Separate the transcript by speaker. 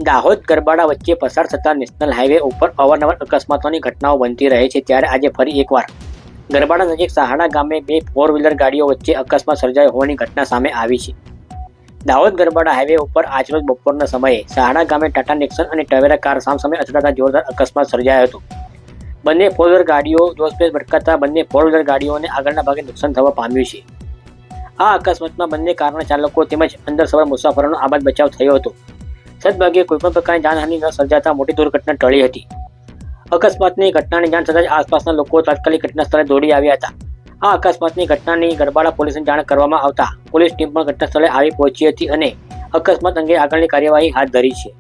Speaker 1: દાહોદ ગરબાડા વચ્ચે પસાર થતા નેશનલ હાઈવે ઉપર અવારનવાર અકસ્માતોની ઘટનાઓ બનતી રહે છે, ત્યારે આજે ફરી એકવાર ગરબાડા નજીક સહાડા ગામે બે 4-વ્હીલર ગાડીઓ વચ્ચે અકસ્માત સર્જાયો હોવાની ઘટના સામે આવી છે. દાહોદ ગરબાડા હાઈવે ઉપર આજરોજ બપોરના સમયે સહાડા ગામે ટાટા નેક્સન અને ટવેરા કાર સામસામે અથડાતા જોરદાર અકસ્માત સર્જાયો હતો. બંને 4-વ્હીલર ગાડીઓ જોશભેર ભટકાતા બંને 4-વ્હીલર ગાડીઓને આગળના ભાગે નુકસાન થવા પામ્યું છે. આ અકસ્માતમાં બંને કારના ચાલકો તેમજ અંદર સવાર મુસાફરોનો આબાદ બચાવ થયો હતો. સદભાગ્યે કોઈપણ પ્રકારની જાનહાનિ ન સર્જાતા મોટી દુર્ઘટના ટળી હતી. અકસ્માતની ઘટનાની જાણ થતાં જ આસપાસના લોકો તાત્કાલિક ઘટના સ્થળે દોડી આવ્યા હતા. આ અકસ્માતની ઘટનાની ગરબાડા પોલીસને જાણ કરવામાં આવતા પોલીસ ટીમ પણ ઘટના સ્થળે આવી પહોંચી હતી અને અકસ્માત અંગે આગળની કાર્યવાહી હાથ ધરી છે.